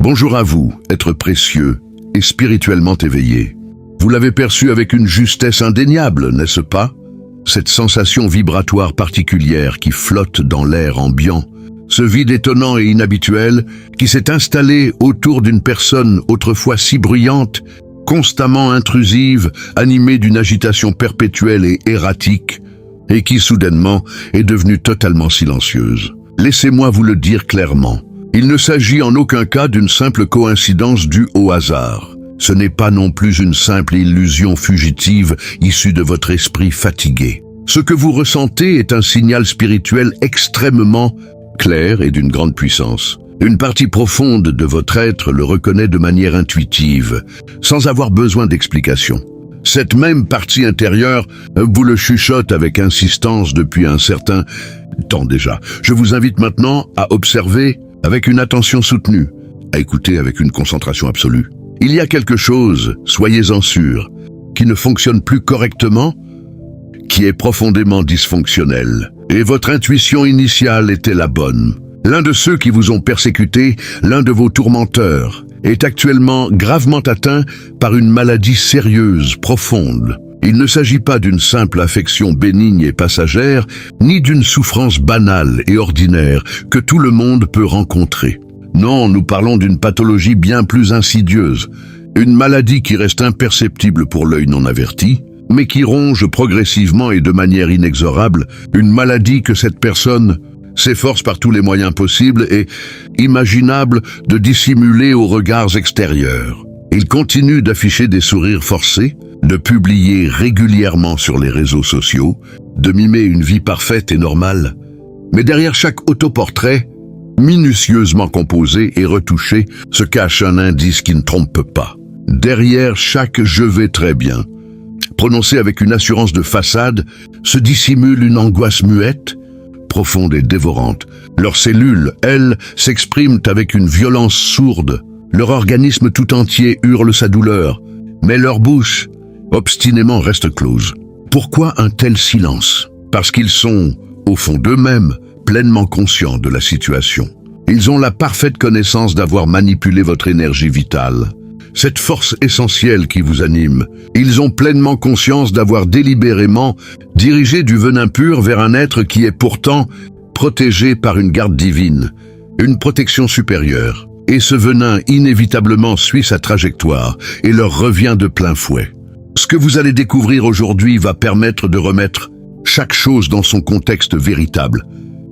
Bonjour à vous, être précieux et spirituellement éveillé. Vous l'avez perçu avec une justesse indéniable, n'est-ce pas? Cette sensation vibratoire particulière qui flotte dans l'air ambiant, ce vide étonnant et inhabituel qui s'est installé autour d'une personne autrefois si bruyante, constamment intrusive, animée d'une agitation perpétuelle et erratique, et qui soudainement est devenue totalement silencieuse. Laissez-moi vous le dire clairement. Il ne s'agit en aucun cas d'une simple coïncidence due au hasard. Ce n'est pas non plus une simple illusion fugitive issue de votre esprit fatigué. Ce que vous ressentez est un signal spirituel extrêmement clair et d'une grande puissance. Une partie profonde de votre être le reconnaît de manière intuitive, sans avoir besoin d'explication. Cette même partie intérieure vous le chuchote avec insistance depuis un certain temps déjà. Je vous invite maintenant à observer avec une attention soutenue, à écouter avec une concentration absolue. Il y a quelque chose, soyez-en sûrs, qui ne fonctionne plus correctement, qui est profondément dysfonctionnel. Et votre intuition initiale était la bonne. L'un de ceux qui vous ont persécuté, l'un de vos tourmenteurs, est actuellement gravement atteint par une maladie sérieuse, profonde. Il ne s'agit pas d'une simple affection bénigne et passagère, ni d'une souffrance banale et ordinaire que tout le monde peut rencontrer. Non, nous parlons d'une pathologie bien plus insidieuse, une maladie qui reste imperceptible pour l'œil non averti, mais qui ronge progressivement et de manière inexorable, une maladie que cette personne s'efforce par tous les moyens possibles et imaginables de dissimuler aux regards extérieurs. Il continue d'afficher des sourires forcés, de publier régulièrement sur les réseaux sociaux, de mimer une vie parfaite et normale. Mais derrière chaque autoportrait, minutieusement composé et retouché, se cache un indice qui ne trompe pas. Derrière chaque « je vais très bien », prononcé avec une assurance de façade, se dissimule une angoisse muette, profonde et dévorante. Leurs cellules, elles, s'expriment avec une violence sourde. Leur organisme tout entier hurle sa douleur, mais leur bouche, obstinément, reste close. Pourquoi un tel silence? Parce qu'ils sont, au fond d'eux-mêmes, pleinement conscients de la situation. Ils ont la parfaite connaissance d'avoir manipulé votre énergie vitale, cette force essentielle qui vous anime. Ils ont pleinement conscience d'avoir délibérément dirigé du venin pur vers un être qui est pourtant protégé par une garde divine, une protection supérieure. Et ce venin inévitablement suit sa trajectoire et leur revient de plein fouet. Ce que vous allez découvrir aujourd'hui va permettre de remettre chaque chose dans son contexte véritable,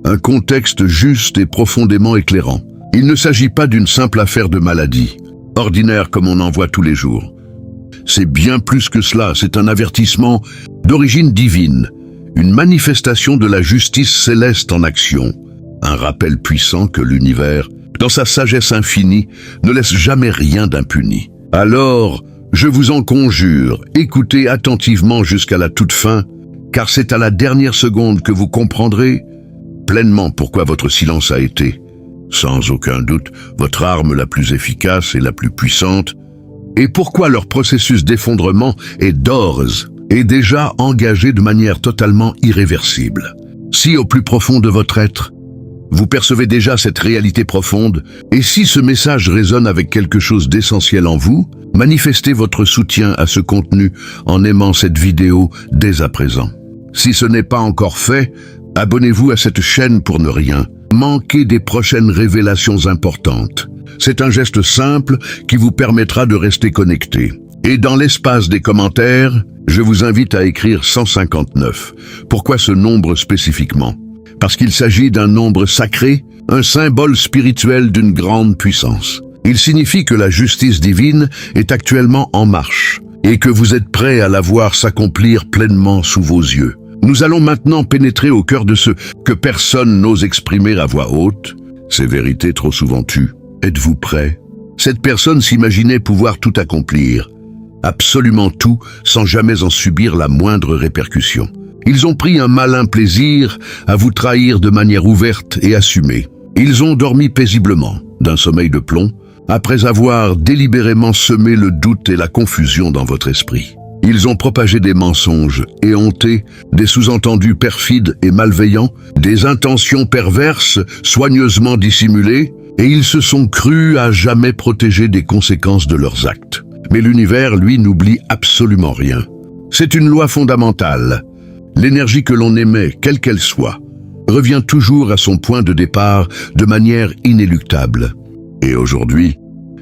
un contexte juste et profondément éclairant. Il ne s'agit pas d'une simple affaire de maladie, ordinaire comme on en voit tous les jours. C'est bien plus que cela, c'est un avertissement d'origine divine, une manifestation de la justice céleste en action, un rappel puissant que l'univers, dans sa sagesse infinie, ne laisse jamais rien d'impuni. Alors, je vous en conjure, écoutez attentivement jusqu'à la toute fin, car c'est à la dernière seconde que vous comprendrez pleinement pourquoi votre silence a été, sans aucun doute, votre arme la plus efficace et la plus puissante, et pourquoi leur processus d'effondrement est d'ores et déjà engagé de manière totalement irréversible. Si au plus profond de votre être, vous percevez déjà cette réalité profonde, et si ce message résonne avec quelque chose d'essentiel en vous, manifestez votre soutien à ce contenu en aimant cette vidéo dès à présent. Si ce n'est pas encore fait, abonnez-vous à cette chaîne pour ne rien manquer des prochaines révélations importantes. C'est un geste simple qui vous permettra de rester connecté. Et dans l'espace des commentaires, je vous invite à écrire 159. Pourquoi ce nombre spécifiquement? Parce qu'il s'agit d'un nombre sacré, un symbole spirituel d'une grande puissance. Il signifie que la justice divine est actuellement en marche et que vous êtes prêts à la voir s'accomplir pleinement sous vos yeux. Nous allons maintenant pénétrer au cœur de ce que personne n'ose exprimer à voix haute. Ces vérités trop souvent tuent. Êtes-vous prêts? Cette personne s'imaginait pouvoir tout accomplir, absolument tout, sans jamais en subir la moindre répercussion. Ils ont pris un malin plaisir à vous trahir de manière ouverte et assumée. Ils ont dormi paisiblement, d'un sommeil de plomb, après avoir délibérément semé le doute et la confusion dans votre esprit. Ils ont propagé des mensonges éhontés, des sous-entendus perfides et malveillants, des intentions perverses soigneusement dissimulées, Et ils se sont crus à jamais protégés des conséquences de leurs actes. Mais l'univers, lui, n'oublie absolument rien. C'est une loi fondamentale. L'énergie que l'on émet, quelle qu'elle soit, revient toujours à son point de départ de manière inéluctable. Et aujourd'hui,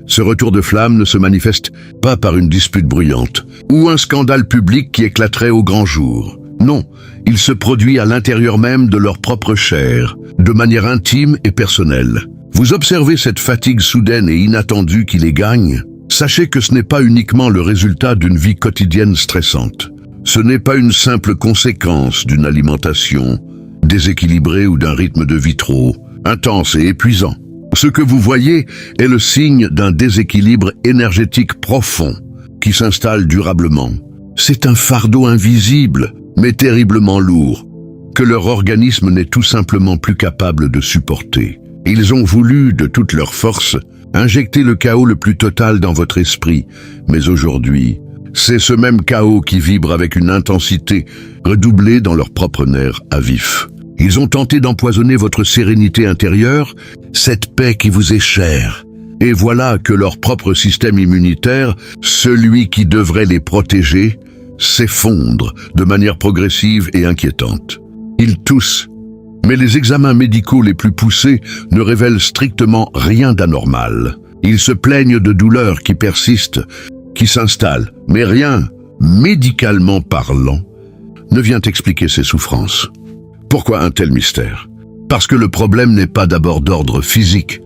ce retour de flamme ne se manifeste pas par une dispute bruyante ou un scandale public qui éclaterait au grand jour. Non, il se produit à l'intérieur même de leur propre chair, de manière intime et personnelle. Vous observez cette fatigue soudaine et inattendue qui les gagne? Sachez que ce n'est pas uniquement le résultat d'une vie quotidienne stressante. Ce n'est pas une simple conséquence d'une alimentation déséquilibrée ou d'un rythme de vie trop intense et épuisant. Ce que vous voyez est le signe d'un déséquilibre énergétique profond qui s'installe durablement. C'est un fardeau invisible, mais terriblement lourd, que leur organisme n'est tout simplement plus capable de supporter. Ils ont voulu, de toute leur force, injecter le chaos le plus total dans votre esprit, mais aujourd'hui, c'est ce même chaos qui vibre avec une intensité redoublée dans leurs propres nerfs à vif. Ils ont tenté d'empoisonner votre sérénité intérieure, cette paix qui vous est chère. Et voilà que leur propre système immunitaire, celui qui devrait les protéger, s'effondre de manière progressive et inquiétante. Ils toussent, mais les examens médicaux les plus poussés ne révèlent strictement rien d'anormal. Ils se plaignent de douleurs qui persistent, qui s'installent, mais rien, médicalement parlant, ne vient expliquer ces souffrances. Pourquoi un tel mystère? Parce que le problème n'est pas d'abord d'ordre physique,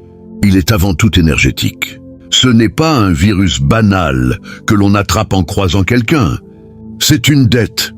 il est avant tout énergétique. Ce n'est pas un virus banal que l'on attrape en croisant quelqu'un. C'est une dette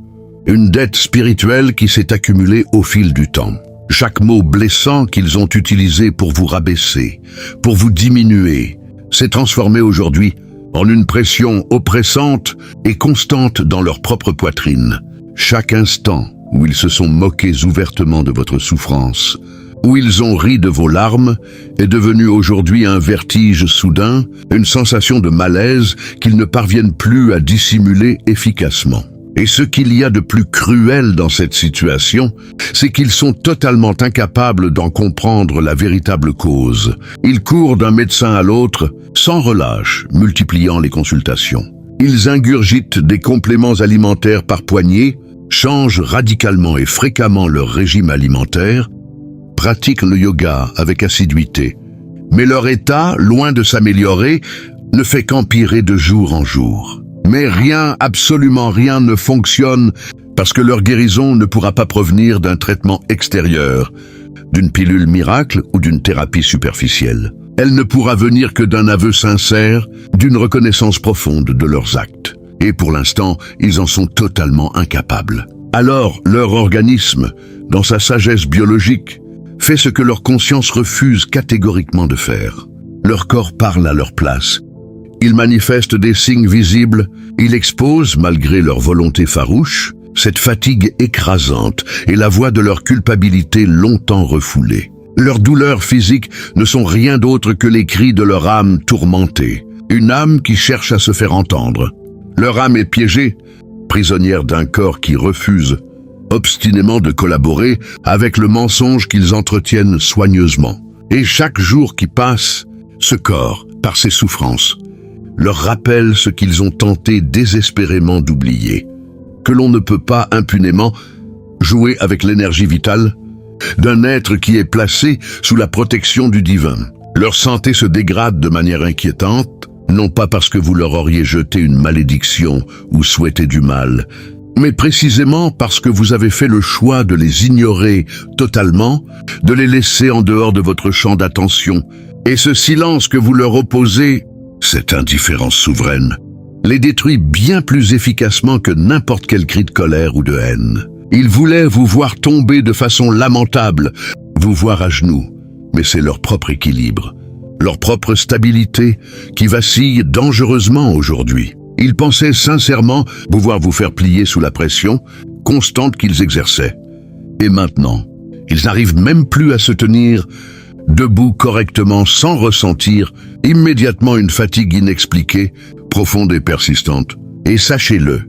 spirituelle qui s'est accumulée au fil du temps. Chaque mot blessant qu'ils ont utilisé pour vous rabaisser, pour vous diminuer, s'est transformé aujourd'hui en une pression oppressante et constante dans leur propre poitrine. Chaque instant où ils se sont moqués ouvertement de votre souffrance, où ils ont ri de vos larmes, est devenu aujourd'hui un vertige soudain, une sensation de malaise qu'ils ne parviennent plus à dissimuler efficacement. Et ce qu'il y a de plus cruel dans cette situation, c'est qu'ils sont totalement incapables d'en comprendre la véritable cause. Ils courent d'un médecin à l'autre, sans relâche, multipliant les consultations. Ils ingurgitent des compléments alimentaires par poignées, changent radicalement et fréquemment leur régime alimentaire, pratiquent le yoga avec assiduité. Mais leur état, loin de s'améliorer, ne fait qu'empirer de jour en jour. Mais rien, absolument rien ne fonctionne parce que leur guérison ne pourra pas provenir d'un traitement extérieur, d'une pilule miracle ou d'une thérapie superficielle. Elle ne pourra venir que d'un aveu sincère, d'une reconnaissance profonde de leurs actes. Et pour l'instant, ils en sont totalement incapables. Alors, leur organisme, dans sa sagesse biologique, fait ce que leur conscience refuse catégoriquement de faire. Leur corps parle à leur place. Ils manifestent des signes visibles, ils exposent, malgré leur volonté farouche, cette fatigue écrasante et la voix de leur culpabilité longtemps refoulée. Leurs douleurs physiques ne sont rien d'autre que les cris de leur âme tourmentée, une âme qui cherche à se faire entendre. Leur âme est piégée, prisonnière d'un corps qui refuse obstinément de collaborer avec le mensonge qu'ils entretiennent soigneusement. Et chaque jour qui passe, ce corps, par ses souffrances, leur rappelle ce qu'ils ont tenté désespérément d'oublier, que l'on ne peut pas impunément jouer avec l'énergie vitale d'un être qui est placé sous la protection du divin. Leur santé se dégrade de manière inquiétante, non pas parce que vous leur auriez jeté une malédiction ou souhaité du mal, mais précisément parce que vous avez fait le choix de les ignorer totalement, de les laisser en dehors de votre champ d'attention. Et ce silence que vous leur opposez, cette indifférence souveraine, les détruit bien plus efficacement que n'importe quel cri de colère ou de haine. Ils voulaient vous voir tomber de façon lamentable, vous voir à genoux, mais c'est leur propre équilibre, leur propre stabilité qui vacille dangereusement aujourd'hui. Ils pensaient sincèrement pouvoir vous faire plier sous la pression constante qu'ils exerçaient. Et maintenant, ils n'arrivent même plus à se tenir debout correctement sans ressentir immédiatement une fatigue inexpliquée, profonde et persistante. Et sachez-le,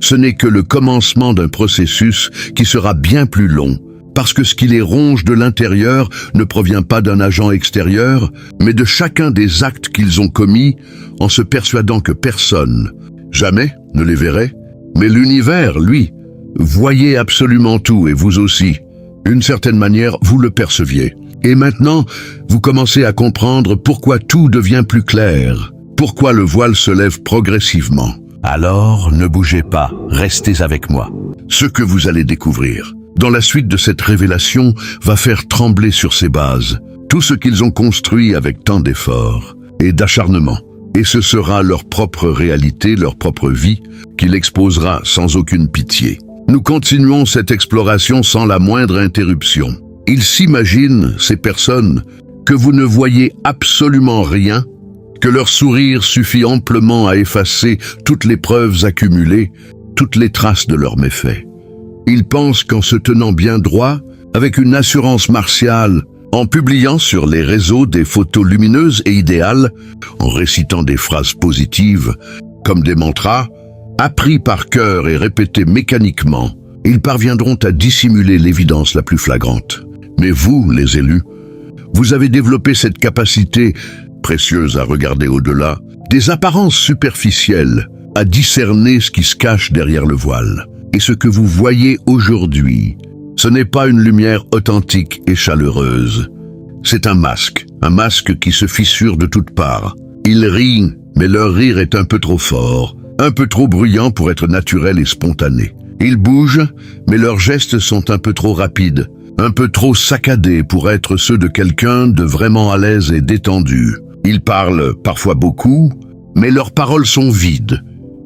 ce n'est que le commencement d'un processus qui sera bien plus long, parce que ce qui les ronge de l'intérieur ne provient pas d'un agent extérieur, mais de chacun des actes qu'ils ont commis en se persuadant que personne, jamais, ne les verrait. Mais l'univers, lui, voyait absolument tout et vous aussi. D'une certaine manière, vous le perceviez. Et maintenant, vous commencez à comprendre pourquoi tout devient plus clair, pourquoi le voile se lève progressivement. Alors, ne bougez pas, restez avec moi. Ce que vous allez découvrir, dans la suite de cette révélation, va faire trembler sur ses bases tout ce qu'ils ont construit avec tant d'efforts et d'acharnement. Et ce sera leur propre réalité, leur propre vie, qui l'exposera sans aucune pitié. Nous continuons cette exploration sans la moindre interruption. Ils s'imaginent, ces personnes, que vous ne voyez absolument rien, que leur sourire suffit amplement à effacer toutes les preuves accumulées, toutes les traces de leurs méfaits. Ils pensent qu'en se tenant bien droit, avec une assurance martiale, en publiant sur les réseaux des photos lumineuses et idéales, en récitant des phrases positives, comme des mantras, appris par cœur et répétés mécaniquement, ils parviendront à dissimuler l'évidence la plus flagrante. Mais vous, les élus, vous avez développé cette capacité, précieuse à regarder au-delà, des apparences superficielles, à discerner ce qui se cache derrière le voile. Et ce que vous voyez aujourd'hui, ce n'est pas une lumière authentique et chaleureuse. C'est un masque qui se fissure de toutes parts. Ils rient, mais leur rire est un peu trop fort, un peu trop bruyant pour être naturel et spontané. Ils bougent, mais leurs gestes sont un peu trop rapides, un peu trop saccadés pour être ceux de quelqu'un de vraiment à l'aise et détendu. Ils parlent parfois beaucoup, mais leurs paroles sont vides.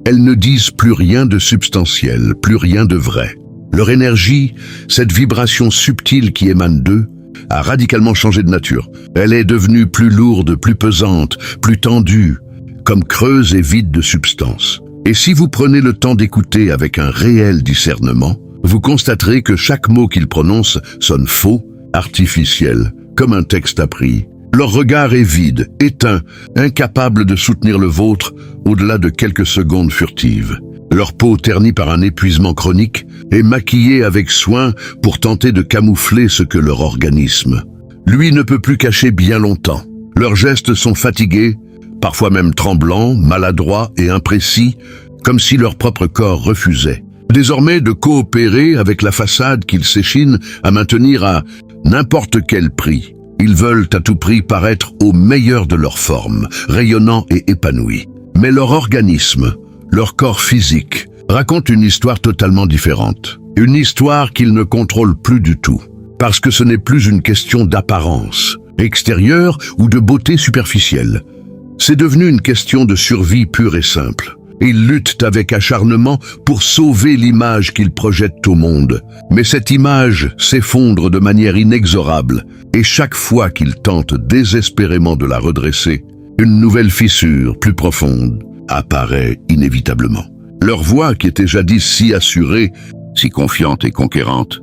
Elles ne disent plus rien de substantiel, plus rien de vrai. Leur énergie, cette vibration subtile qui émane d'eux, a radicalement changé de nature. Elle est devenue plus lourde, plus pesante, plus tendue, comme creuse et vide de substance. Et si vous prenez le temps d'écouter avec un réel discernement, vous constaterez que chaque mot qu'ils prononcent sonne faux, artificiel, comme un texte appris. Leur regard est vide, éteint, incapable de soutenir le vôtre au-delà de quelques secondes furtives. Leur peau ternie par un épuisement chronique est maquillée avec soin pour tenter de camoufler ce que leur organisme, lui, ne peut plus cacher bien longtemps. Leurs gestes sont fatigués, parfois même tremblants, maladroits et imprécis, comme si leur propre corps refusait désormais de coopérer avec la façade qu'ils s'échinent à maintenir à n'importe quel prix. Ils veulent à tout prix paraître au meilleur de leur forme, rayonnants et épanouis. Mais leur organisme, leur corps physique, raconte une histoire totalement différente. Une histoire qu'ils ne contrôlent plus du tout. Parce que ce n'est plus une question d'apparence, extérieure ou de beauté superficielle. C'est devenu une question de survie pure et simple. Ils luttent avec acharnement pour sauver l'image qu'ils projettent au monde. Mais cette image s'effondre de manière inexorable, et chaque fois qu'ils tentent désespérément de la redresser, une nouvelle fissure plus profonde apparaît inévitablement. Leur voix, qui était jadis si assurée, si confiante et conquérante,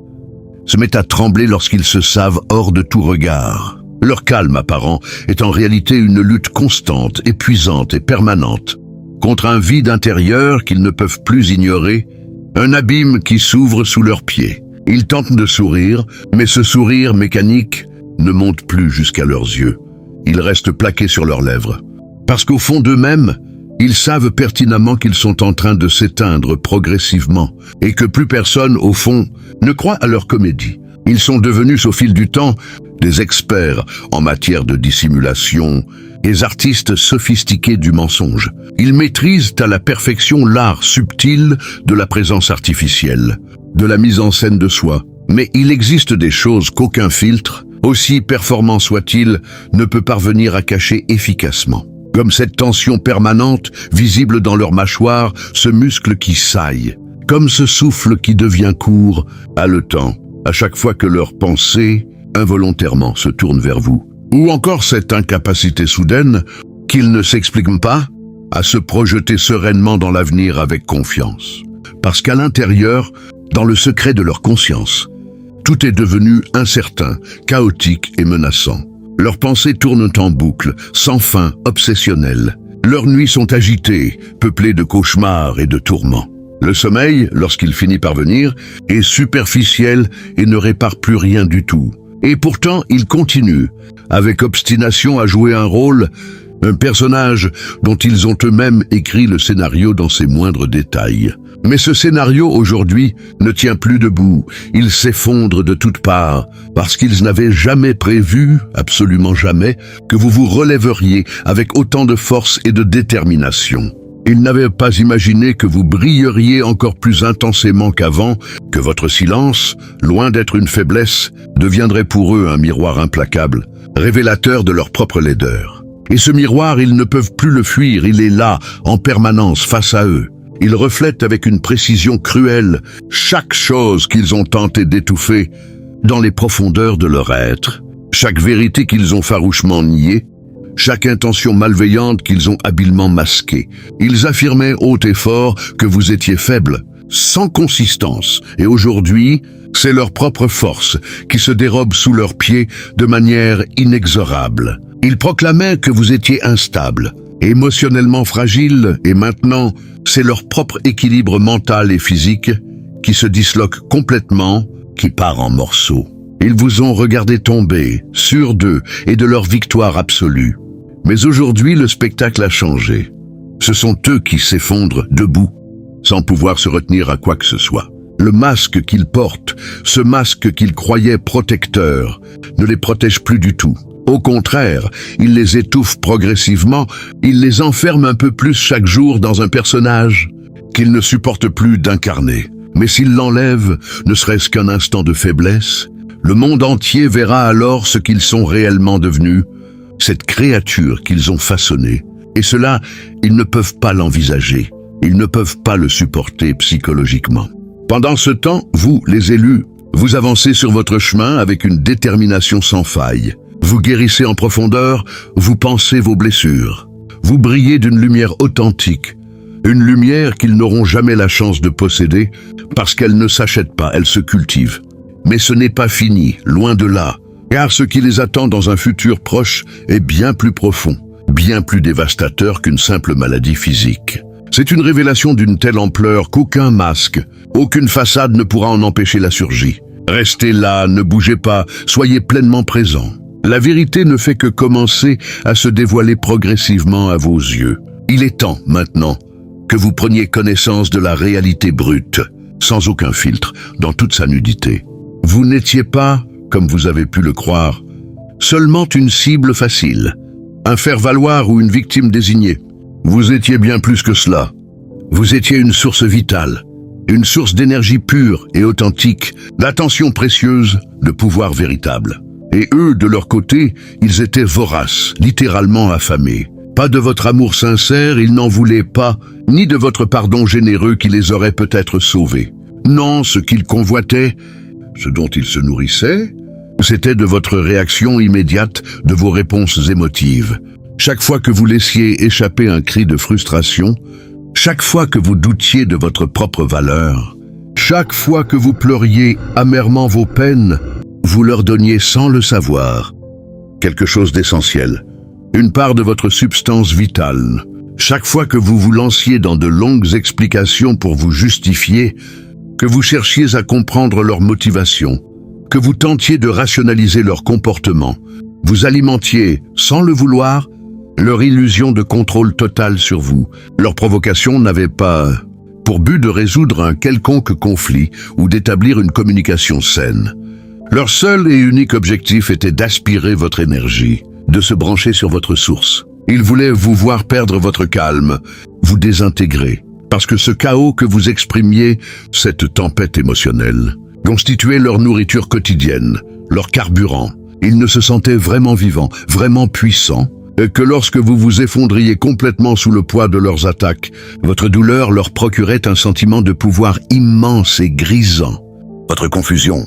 se met à trembler lorsqu'ils se savent hors de tout regard. Leur calme apparent est en réalité une lutte constante, épuisante et permanente, contre un vide intérieur qu'ils ne peuvent plus ignorer, un abîme qui s'ouvre sous leurs pieds. Ils tentent de sourire, mais ce sourire mécanique ne monte plus jusqu'à leurs yeux. Il reste plaqué sur leurs lèvres. Parce qu'au fond d'eux-mêmes, ils savent pertinemment qu'ils sont en train de s'éteindre progressivement et que plus personne, au fond, ne croit à leur comédie. Ils sont devenus au fil du temps des experts en matière de dissimulation, des artistes sophistiqués du mensonge. Ils maîtrisent à la perfection l'art subtil de la présence artificielle, de la mise en scène de soi. Mais il existe des choses qu'aucun filtre, aussi performant soit-il, ne peut parvenir à cacher efficacement. Comme cette tension permanente, visible dans leur mâchoire, ce muscle qui saille, comme ce souffle qui devient court, haletant, à chaque fois que leur pensée, involontairement, se tourne vers vous. Ou encore cette incapacité soudaine, qu'ils ne s'expliquent pas, à se projeter sereinement dans l'avenir avec confiance. Parce qu'à l'intérieur, dans le secret de leur conscience, tout est devenu incertain, chaotique et menaçant. Leurs pensées tournent en boucle, sans fin, obsessionnelles. Leurs nuits sont agitées, peuplées de cauchemars et de tourments. Le sommeil, lorsqu'il finit par venir, est superficiel et ne répare plus rien du tout. Et pourtant, ils continuent, avec obstination, à jouer un rôle, un personnage dont ils ont eux-mêmes écrit le scénario dans ses moindres détails. Mais ce scénario, aujourd'hui, ne tient plus debout. Il s'effondre de toutes parts, parce qu'ils n'avaient jamais prévu, absolument jamais, que vous vous relèveriez avec autant de force et de détermination. Ils n'avaient pas imaginé que vous brilleriez encore plus intensément qu'avant, que votre silence, loin d'être une faiblesse, deviendrait pour eux un miroir implacable, révélateur de leur propre laideur. Et ce miroir, ils ne peuvent plus le fuir, il est là, en permanence, face à eux. Il reflète avec une précision cruelle chaque chose qu'ils ont tenté d'étouffer dans les profondeurs de leur être, chaque vérité qu'ils ont farouchement niée, chaque intention malveillante qu'ils ont habilement masquée. Ils affirmaient haut et fort que vous étiez faible, sans consistance, et aujourd'hui, c'est leur propre force qui se dérobe sous leurs pieds de manière inexorable. Ils proclamaient que vous étiez instable, émotionnellement fragile, et maintenant, c'est leur propre équilibre mental et physique qui se disloque complètement, qui part en morceaux. Ils vous ont regardé tomber, sûrs d'eux et de leur victoire absolue. Mais aujourd'hui, le spectacle a changé. Ce sont eux qui s'effondrent debout, sans pouvoir se retenir à quoi que ce soit. Le masque qu'ils portent, ce masque qu'ils croyaient protecteur, ne les protège plus du tout. Au contraire, il les étouffe progressivement, il les enferme un peu plus chaque jour dans un personnage qu'ils ne supportent plus d'incarner. Mais s'ils l'enlèvent, ne serait-ce qu'un instant de faiblesse, le monde entier verra alors ce qu'ils sont réellement devenus, cette créature qu'ils ont façonnée. Et cela, ils ne peuvent pas l'envisager, ils ne peuvent pas le supporter psychologiquement. Pendant ce temps, vous, les élus, vous avancez sur votre chemin avec une détermination sans faille. Vous guérissez en profondeur, vous pensez vos blessures. Vous brillez d'une lumière authentique, une lumière qu'ils n'auront jamais la chance de posséder parce qu'elle ne s'achète pas, elle se cultive. Mais ce n'est pas fini, loin de là, car ce qui les attend dans un futur proche est bien plus profond, bien plus dévastateur qu'une simple maladie physique. C'est une révélation d'une telle ampleur qu'aucun masque, aucune façade ne pourra en empêcher la surgie. Restez là, ne bougez pas, soyez pleinement présents. La vérité ne fait que commencer à se dévoiler progressivement à vos yeux. Il est temps, maintenant, que vous preniez connaissance de la réalité brute, sans aucun filtre, dans toute sa nudité. Vous n'étiez pas, comme vous avez pu le croire, seulement une cible facile, un faire-valoir ou une victime désignée. Vous étiez bien plus que cela. Vous étiez une source vitale, une source d'énergie pure et authentique, d'attention précieuse, de pouvoir véritable. Et eux, de leur côté, ils étaient voraces, littéralement affamés. Pas de votre amour sincère, ils n'en voulaient pas, ni de votre pardon généreux qui les aurait peut-être sauvés. Non, ce qu'ils convoitaient, ce dont ils se nourrissaient, c'était de votre réaction immédiate, de vos réponses émotives. Chaque fois que vous laissiez échapper un cri de frustration, chaque fois que vous doutiez de votre propre valeur, chaque fois que vous pleuriez amèrement vos peines, vous leur donniez sans le savoir quelque chose d'essentiel, une part de votre substance vitale. Chaque fois que vous vous lanciez dans de longues explications pour vous justifier, que vous cherchiez à comprendre leur motivation, que vous tentiez de rationaliser leur comportement, vous alimentiez, sans le vouloir, leur illusion de contrôle total sur vous. Leur provocation n'avait pas pour but de résoudre un quelconque conflit ou d'établir une communication saine. Leur seul et unique objectif était d'aspirer votre énergie, de se brancher sur votre source. Ils voulaient vous voir perdre votre calme, vous désintégrer, parce que ce chaos que vous exprimiez, cette tempête émotionnelle, constituait leur nourriture quotidienne, leur carburant. Ils ne se sentaient vraiment vivants, vraiment puissants, et que lorsque vous vous effondriez complètement sous le poids de leurs attaques, votre douleur leur procurait un sentiment de pouvoir immense et grisant. Votre confusion,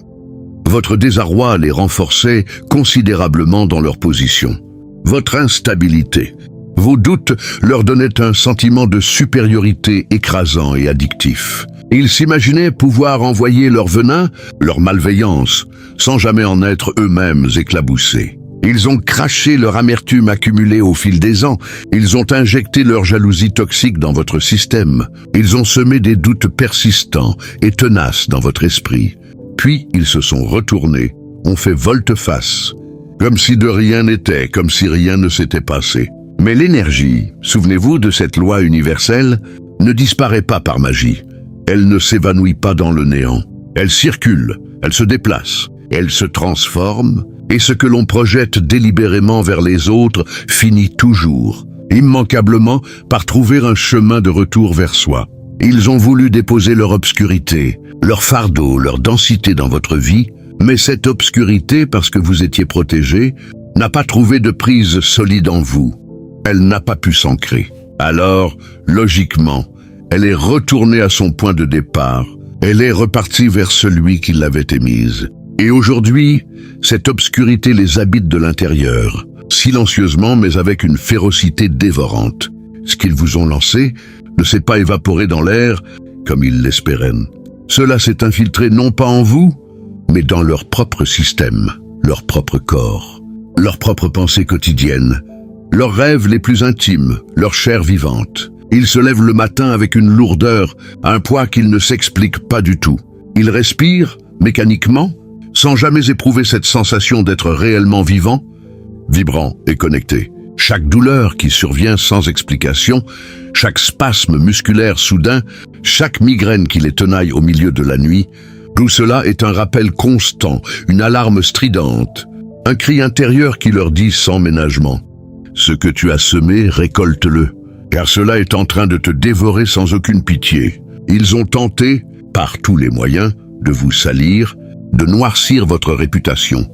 votre désarroi les renforçait considérablement dans leur position. Votre instabilité, vos doutes leur donnaient un sentiment de supériorité écrasant et addictif. Ils s'imaginaient pouvoir envoyer leur venin, leur malveillance, sans jamais en être eux-mêmes éclaboussés. Ils ont craché leur amertume accumulée au fil des ans. Ils ont injecté leur jalousie toxique dans votre système. Ils ont semé des doutes persistants et tenaces dans votre esprit. Puis ils se sont retournés, ont fait volte-face, comme si de rien n'était, comme si rien ne s'était passé. Mais l'énergie, souvenez-vous de cette loi universelle, ne disparaît pas par magie. Elle ne s'évanouit pas dans le néant. Elle circule, elle se déplace, elle se transforme, et ce que l'on projette délibérément vers les autres finit toujours, immanquablement, par trouver un chemin de retour vers soi. Ils ont voulu déposer leur obscurité, leur fardeau, leur densité dans votre vie, mais cette obscurité, parce que vous étiez protégé, n'a pas trouvé de prise solide en vous. Elle n'a pas pu s'ancrer. Alors, logiquement, elle est retournée à son point de départ. Elle est repartie vers celui qui l'avait émise. Et aujourd'hui, cette obscurité les habite de l'intérieur, silencieusement mais avec une férocité dévorante. Ce qu'ils vous ont lancé ne s'est pas évaporé dans l'air comme ils l'espéraient. Cela s'est infiltré non pas en vous, mais dans leur propre système, leur propre corps, leurs propres pensées quotidiennes, leurs rêves les plus intimes, leur chair vivante. Ils se lèvent le matin avec une lourdeur, un poids qu'ils ne s'expliquent pas du tout. Ils respirent, mécaniquement, sans jamais éprouver cette sensation d'être réellement vivant, vibrant et connecté. Chaque douleur qui survient sans explication, chaque spasme musculaire soudain, chaque migraine qui les tenaille au milieu de la nuit, tout cela est un rappel constant, une alarme stridente, un cri intérieur qui leur dit sans ménagement « Ce que tu as semé, récolte-le ». Car cela est en train de te dévorer sans aucune pitié. Ils ont tenté, par tous les moyens, de vous salir, de noircir votre réputation.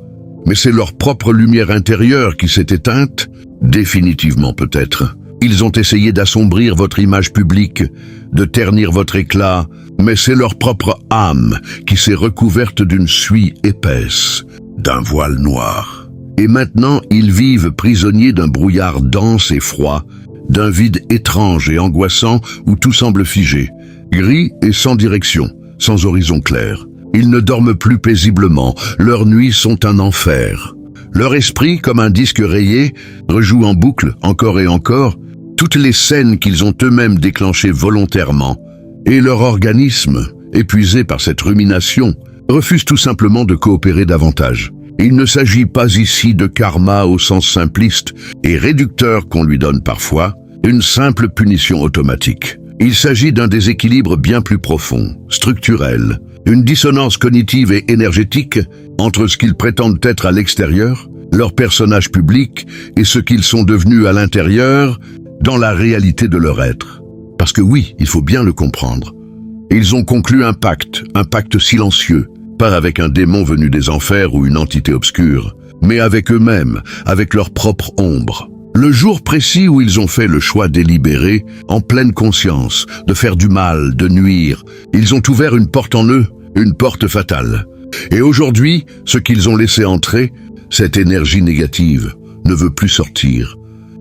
Mais c'est leur propre lumière intérieure qui s'est éteinte, définitivement peut-être. Ils ont essayé d'assombrir votre image publique, de ternir votre éclat, mais c'est leur propre âme qui s'est recouverte d'une suie épaisse, d'un voile noir. Et maintenant, ils vivent prisonniers d'un brouillard dense et froid, d'un vide étrange et angoissant où tout semble figé, gris et sans direction, sans horizon clair. Ils ne dorment plus paisiblement, leurs nuits sont un enfer. Leur esprit, comme un disque rayé, rejoue en boucle, encore et encore, toutes les scènes qu'ils ont eux-mêmes déclenchées volontairement. Et leur organisme, épuisé par cette rumination, refuse tout simplement de coopérer davantage. Il ne s'agit pas ici de karma au sens simpliste et réducteur qu'on lui donne parfois, une simple punition automatique. Il s'agit d'un déséquilibre bien plus profond, structurel, une dissonance cognitive et énergétique entre ce qu'ils prétendent être à l'extérieur, leur personnage public, et ce qu'ils sont devenus à l'intérieur, dans la réalité de leur être. Parce que oui, il faut bien le comprendre. Ils ont conclu un pacte silencieux, pas avec un démon venu des enfers ou une entité obscure, mais avec eux-mêmes, avec leur propre ombre. Le jour précis où ils ont fait le choix délibéré, en pleine conscience, de faire du mal, de nuire, ils ont ouvert une porte en eux, une porte fatale. Et aujourd'hui, ce qu'ils ont laissé entrer, cette énergie négative, ne veut plus sortir.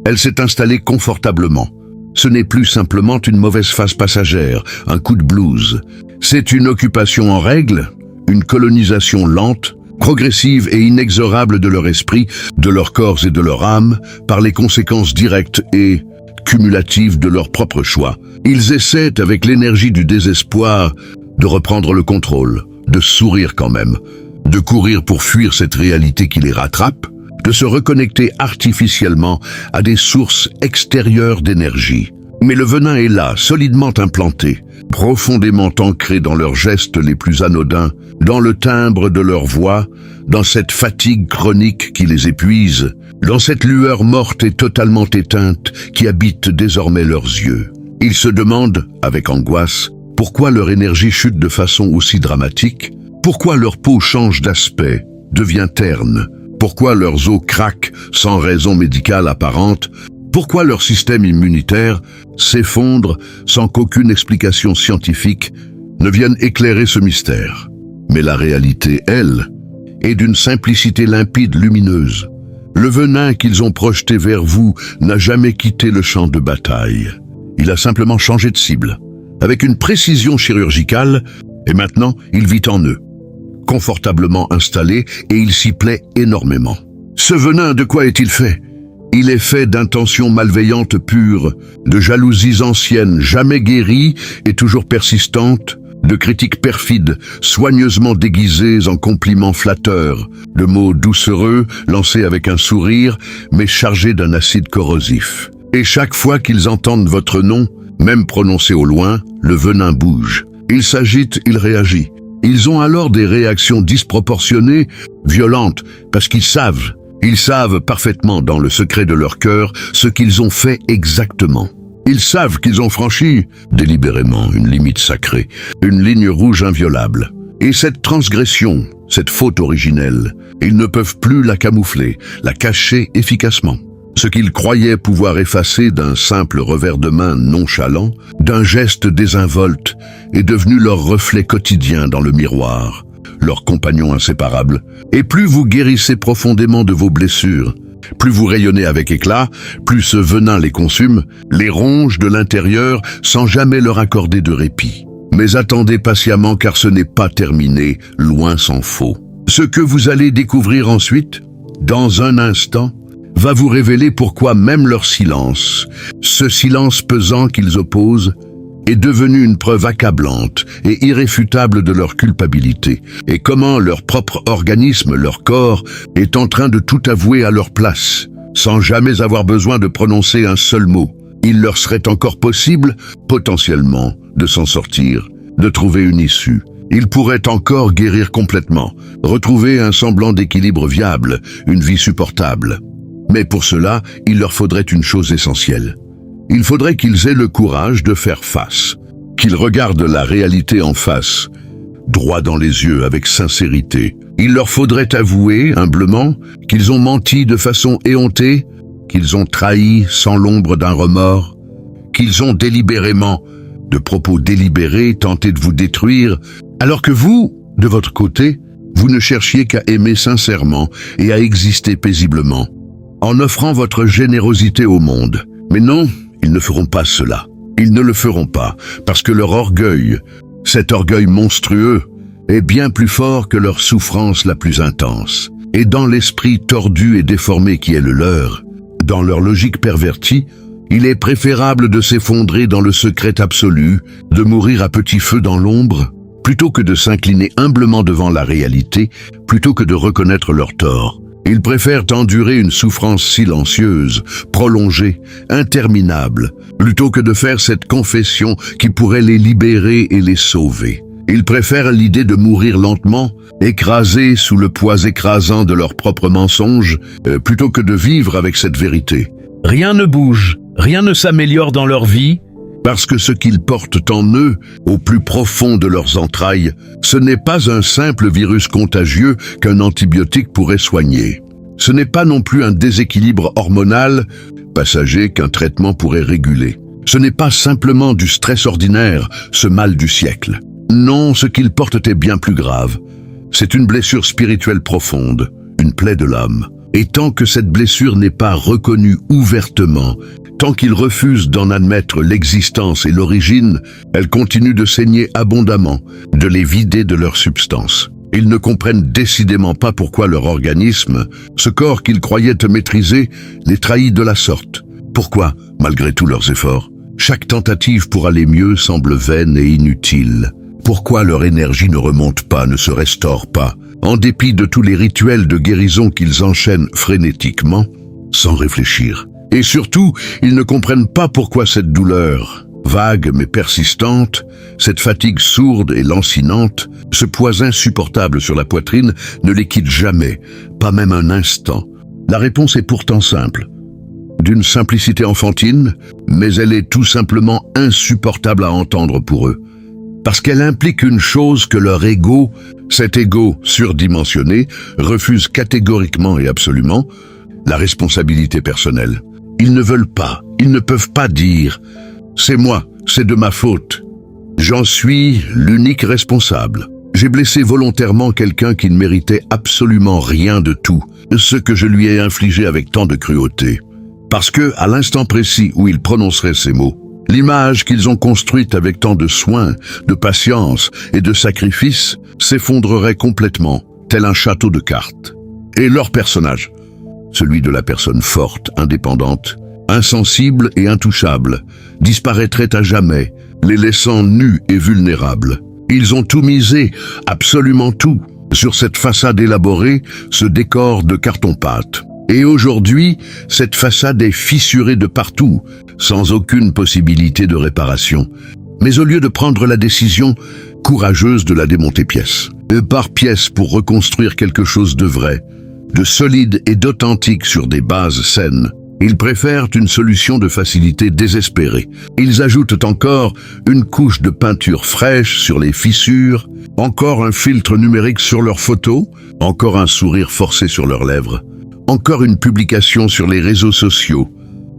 Elle s'est installée confortablement. Ce n'est plus simplement une mauvaise phase passagère, un coup de blues. C'est une occupation en règle, une colonisation lente, progressive et inexorable de leur esprit, de leur corps et de leur âme, par les conséquences directes et cumulatives de leur propre choix. Ils essaient, avec l'énergie du désespoir, de reprendre le contrôle, de sourire quand même, de courir pour fuir cette réalité qui les rattrape, de se reconnecter artificiellement à des sources extérieures d'énergie. Mais le venin est là, solidement implanté, profondément ancré dans leurs gestes les plus anodins, dans le timbre de leur voix, dans cette fatigue chronique qui les épuise, dans cette lueur morte et totalement éteinte qui habite désormais leurs yeux. Ils se demandent, avec angoisse, pourquoi leur énergie chute de façon aussi dramatique, pourquoi leur peau change d'aspect, devient terne, pourquoi leurs os craquent sans raison médicale apparente, pourquoi leur système immunitaire s'effondre sans qu'aucune explication scientifique ne vienne éclairer ce mystère. Mais la réalité, elle, est d'une simplicité limpide, lumineuse. Le venin qu'ils ont projeté vers vous n'a jamais quitté le champ de bataille. Il a simplement changé de cible, avec une précision chirurgicale, et maintenant il vit en eux, confortablement installé, et il s'y plaît énormément. Ce venin, de quoi est-il fait? Il est fait d'intentions malveillantes pures, de jalousies anciennes jamais guéries et toujours persistantes, de critiques perfides, soigneusement déguisées en compliments flatteurs, de mots doucereux, lancés avec un sourire, mais chargés d'un acide corrosif. Et chaque fois qu'ils entendent votre nom, même prononcé au loin, le venin bouge. Il s'agite, il réagit. Ils ont alors des réactions disproportionnées, violentes, parce qu'ils savent parfaitement dans le secret de leur cœur ce qu'ils ont fait exactement. Ils savent qu'ils ont franchi, délibérément, une limite sacrée, une ligne rouge inviolable. Et cette transgression, cette faute originelle, ils ne peuvent plus la camoufler, la cacher efficacement. Ce qu'ils croyaient pouvoir effacer d'un simple revers de main nonchalant, d'un geste désinvolte, est devenu leur reflet quotidien dans le miroir, leur compagnon inséparable. Et plus vous guérissez profondément de vos blessures, plus vous rayonnez avec éclat, plus ce venin les consume, les ronge de l'intérieur sans jamais leur accorder de répit. Mais attendez patiemment car ce n'est pas terminé, loin s'en faut. Ce que vous allez découvrir ensuite, dans un instant, va vous révéler pourquoi même leur silence, ce silence pesant qu'ils opposent, est devenu une preuve accablante et irréfutable de leur culpabilité, et comment leur propre organisme, leur corps, est en train de tout avouer à leur place, sans jamais avoir besoin de prononcer un seul mot. Il leur serait encore possible, potentiellement, de s'en sortir, de trouver une issue. Ils pourraient encore guérir complètement, retrouver un semblant d'équilibre viable, une vie supportable. Mais pour cela, il leur faudrait une chose essentielle. Il faudrait qu'ils aient le courage de faire face, qu'ils regardent la réalité en face, droit dans les yeux, avec sincérité. Il leur faudrait avouer, humblement, qu'ils ont menti de façon éhontée, qu'ils ont trahi sans l'ombre d'un remords, qu'ils ont délibérément, de propos délibérés, tenté de vous détruire, alors que vous, de votre côté, vous ne cherchiez qu'à aimer sincèrement et à exister paisiblement, en offrant votre générosité au monde. Mais non, ils ne feront pas cela. Ils ne le feront pas, parce que leur orgueil, cet orgueil monstrueux, est bien plus fort que leur souffrance la plus intense. Et dans l'esprit tordu et déformé qui est le leur, dans leur logique pervertie, il est préférable de s'effondrer dans le secret absolu, de mourir à petit feu dans l'ombre, plutôt que de s'incliner humblement devant la réalité, plutôt que de reconnaître leur tort. Ils préfèrent endurer une souffrance silencieuse, prolongée, interminable, plutôt que de faire cette confession qui pourrait les libérer et les sauver. Ils préfèrent l'idée de mourir lentement, écrasés sous le poids écrasant de leurs propres mensonges, plutôt que de vivre avec cette vérité. Rien ne bouge, rien ne s'améliore dans leur vie, Parce que ce qu'ils portent en eux, au plus profond de leurs entrailles, ce n'est pas un simple virus contagieux qu'un antibiotique pourrait soigner. Ce n'est pas non plus un déséquilibre hormonal passager qu'un traitement pourrait réguler. Ce n'est pas simplement du stress ordinaire, ce mal du siècle. Non, ce qu'ils portent est bien plus grave. C'est une blessure spirituelle profonde, une plaie de l'âme. Et tant que cette blessure n'est pas reconnue ouvertement, tant qu'ils refusent d'en admettre l'existence et l'origine, elle continue de saigner abondamment, de les vider de leur substance. Ils ne comprennent décidément pas pourquoi leur organisme, ce corps qu'ils croyaient maîtriser, les trahit de la sorte. Pourquoi, malgré tous leurs efforts, chaque tentative pour aller mieux semble vaine et inutile? Pourquoi leur énergie ne remonte pas, ne se restaure pas, en dépit de tous les rituels de guérison qu'ils enchaînent frénétiquement, sans réfléchir? Et surtout, ils ne comprennent pas pourquoi cette douleur, vague mais persistante, cette fatigue sourde et lancinante, ce poids insupportable sur la poitrine ne les quitte jamais, pas même un instant. La réponse est pourtant simple. D'une simplicité enfantine, mais elle est tout simplement insupportable à entendre pour eux. Parce qu'elle implique une chose que leur ego, cet ego surdimensionné, refuse catégoriquement et absolument, la responsabilité personnelle. Ils ne veulent pas, ils ne peuvent pas dire « c'est moi, c'est de ma faute. J'en suis l'unique responsable. J'ai blessé volontairement quelqu'un qui ne méritait absolument rien de tout, ce que je lui ai infligé avec tant de cruauté. » Parce que, à l'instant précis où ils prononceraient ces mots, l'image qu'ils ont construite avec tant de soin, de patience et de sacrifice s'effondrerait complètement, tel un château de cartes. Et leur personnage, celui de la personne forte, indépendante, insensible et intouchable, disparaîtrait à jamais, les laissant nus et vulnérables. Ils ont tout misé, absolument tout, sur cette façade élaborée, ce décor de carton-pâte. Et aujourd'hui, cette façade est fissurée de partout, sans aucune possibilité de réparation. Mais au lieu de prendre la décision courageuse de la démonter pièce par pièce pour reconstruire quelque chose de vrai, de solide et d'authentique sur des bases saines, ils préfèrent une solution de facilité désespérée. Ils ajoutent encore une couche de peinture fraîche sur les fissures, encore un filtre numérique sur leurs photos, encore un sourire forcé sur leurs lèvres, encore une publication sur les réseaux sociaux,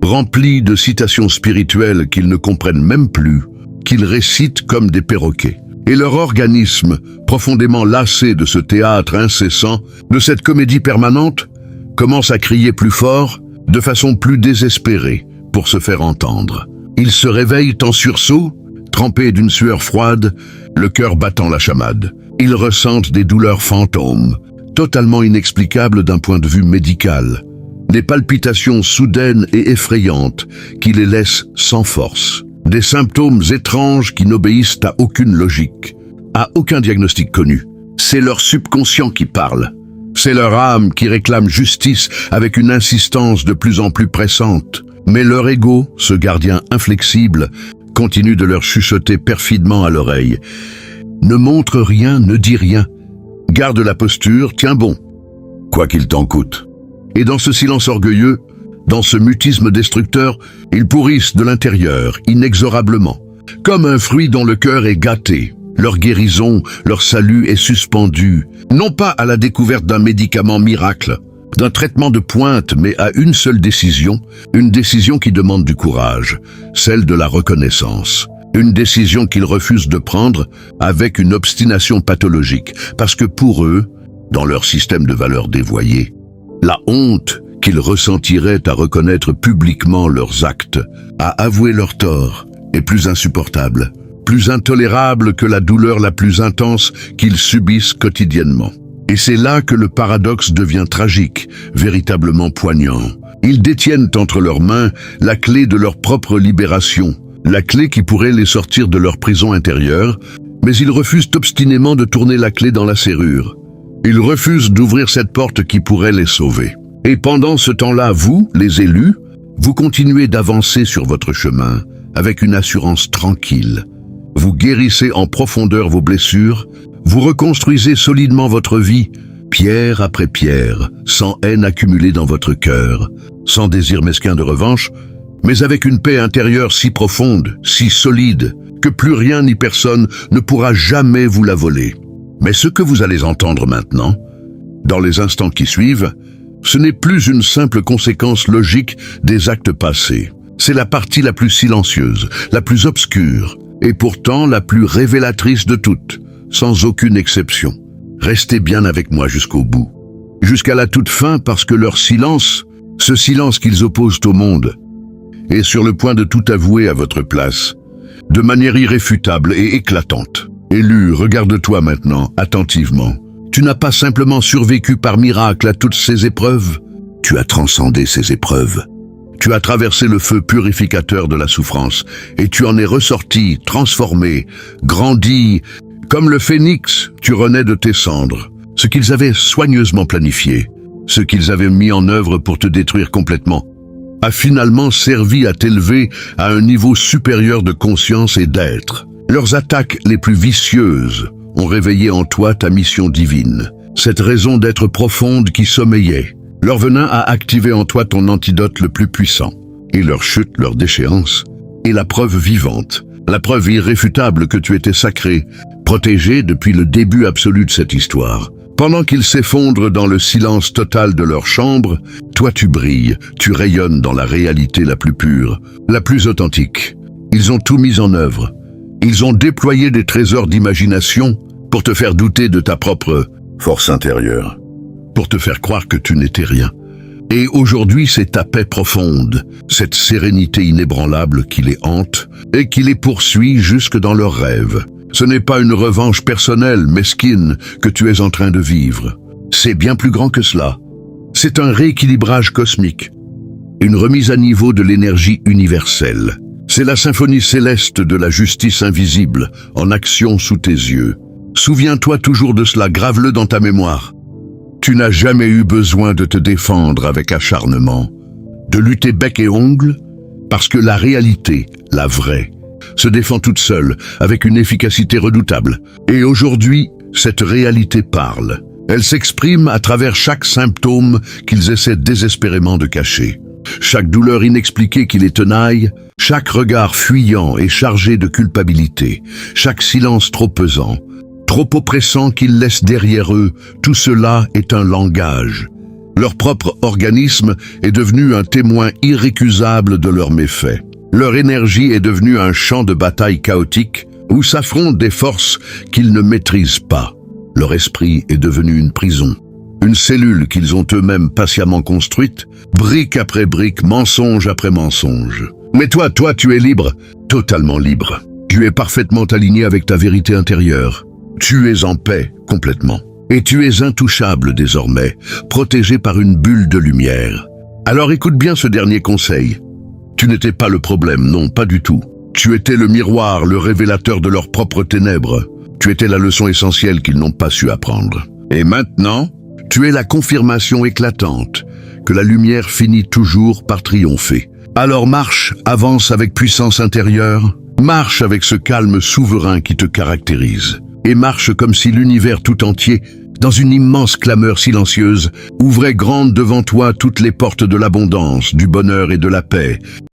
remplie de citations spirituelles qu'ils ne comprennent même plus, qu'ils récitent comme des perroquets. Et leur organisme, profondément lassé de ce théâtre incessant, de cette comédie permanente, commence à crier plus fort, de façon plus désespérée, pour se faire entendre. Ils se réveillent en sursaut, trempés d'une sueur froide, le cœur battant la chamade. Ils ressentent des douleurs fantômes, totalement inexplicables d'un point de vue médical. Des palpitations soudaines et effrayantes qui les laissent sans force. Des symptômes étranges qui n'obéissent à aucune logique, à aucun diagnostic connu. C'est leur subconscient qui parle. C'est leur âme qui réclame justice avec une insistance de plus en plus pressante. Mais leur ego, ce gardien inflexible, continue de leur chuchoter perfidement à l'oreille. Ne montre rien, ne dis rien. Garde la posture, tiens bon, quoi qu'il t'en coûte. Et dans ce silence orgueilleux, dans ce mutisme destructeur, ils pourrissent de l'intérieur, inexorablement, comme un fruit dont le cœur est gâté. Leur guérison, leur salut est suspendu, non pas à la découverte d'un médicament miracle, d'un traitement de pointe, mais à une seule décision, une décision qui demande du courage, celle de la reconnaissance. Une décision qu'ils refusent de prendre avec une obstination pathologique, parce que pour eux, dans leur système de valeurs dévoyé, la honte qu'ils ressentiraient à reconnaître publiquement leurs actes, à avouer leurs torts, est plus insupportable, plus intolérable que la douleur la plus intense qu'ils subissent quotidiennement. Et c'est là que le paradoxe devient tragique, véritablement poignant. Ils détiennent entre leurs mains la clé de leur propre libération, la clé qui pourrait les sortir de leur prison intérieure, mais ils refusent obstinément de tourner la clé dans la serrure. Ils refusent d'ouvrir cette porte qui pourrait les sauver. Et pendant ce temps-là, vous, les élus, vous continuez d'avancer sur votre chemin avec une assurance tranquille. Vous guérissez en profondeur vos blessures, vous reconstruisez solidement votre vie, pierre après pierre, sans haine accumulée dans votre cœur, sans désir mesquin de revanche, mais avec une paix intérieure si profonde, si solide, que plus rien ni personne ne pourra jamais vous la voler. Mais ce que vous allez entendre maintenant, dans les instants qui suivent, ce n'est plus une simple conséquence logique des actes passés. C'est la partie la plus silencieuse, la plus obscure, et pourtant la plus révélatrice de toutes, sans aucune exception. Restez bien avec moi jusqu'au bout, jusqu'à la toute fin, parce que leur silence, ce silence qu'ils opposent au monde, est sur le point de tout avouer à votre place, de manière irréfutable et éclatante. Élu, regarde-toi maintenant, attentivement. Tu n'as pas simplement survécu par miracle à toutes ces épreuves, tu as transcendé ces épreuves. Tu as traversé le feu purificateur de la souffrance, et tu en es ressorti, transformé, grandi. Comme le phénix, tu renais de tes cendres. Ce qu'ils avaient soigneusement planifié, ce qu'ils avaient mis en œuvre pour te détruire complètement, a finalement servi à t'élever à un niveau supérieur de conscience et d'être. Leurs attaques les plus vicieuses ont réveillé en toi ta mission divine, cette raison d'être profonde qui sommeillait. Leur venin a activé en toi ton antidote le plus puissant, et leur chute, leur déchéance, est la preuve vivante, la preuve irréfutable que tu étais sacré, protégé depuis le début absolu de cette histoire. Pendant qu'ils s'effondrent dans le silence total de leur chambre, toi tu brilles, tu rayonnes dans la réalité la plus pure, la plus authentique. Ils ont tout mis en œuvre. Ils ont déployé des trésors d'imagination pour te faire douter de ta propre force intérieure, pour te faire croire que tu n'étais rien. Et aujourd'hui, c'est ta paix profonde, cette sérénité inébranlable qui les hante et qui les poursuit jusque dans leurs rêves. Ce n'est pas une revanche personnelle, mesquine, que tu es en train de vivre. C'est bien plus grand que cela. C'est un rééquilibrage cosmique, une remise à niveau de l'énergie universelle. C'est la symphonie céleste de la justice invisible, en action sous tes yeux. Souviens-toi toujours de cela, grave-le dans ta mémoire. Tu n'as jamais eu besoin de te défendre avec acharnement, de lutter bec et ongle, parce que la réalité, la vraie, se défend toute seule, avec une efficacité redoutable. Et aujourd'hui, cette réalité parle. Elle s'exprime à travers chaque symptôme qu'ils essaient désespérément de cacher. Chaque douleur inexpliquée qui les tenaille, chaque regard fuyant et chargé de culpabilité, chaque silence trop pesant, trop oppressant qu'ils laissent derrière eux, tout cela est un langage. Leur propre organisme est devenu un témoin irrécusable de leurs méfaits. Leur énergie est devenue un champ de bataille chaotique où s'affrontent des forces qu'ils ne maîtrisent pas. Leur esprit est devenu une prison, une cellule qu'ils ont eux-mêmes patiemment construite, brique après brique, mensonge après mensonge. Mais toi, tu es libre, totalement libre. Tu es parfaitement aligné avec ta vérité intérieure. Tu es en paix, complètement. Et tu es intouchable désormais, protégé par une bulle de lumière. Alors écoute bien ce dernier conseil. Tu n'étais pas le problème, non, pas du tout. Tu étais le miroir, le révélateur de leurs propres ténèbres. Tu étais la leçon essentielle qu'ils n'ont pas su apprendre. Et maintenant, tu es la confirmation éclatante que la lumière finit toujours par triompher. Alors marche, avance avec puissance intérieure, marche avec ce calme souverain qui te caractérise. Et marche comme si l'univers tout entier, dans une immense clameur silencieuse, ouvrait grande devant toi toutes les portes de l'abondance, du bonheur et de la paix.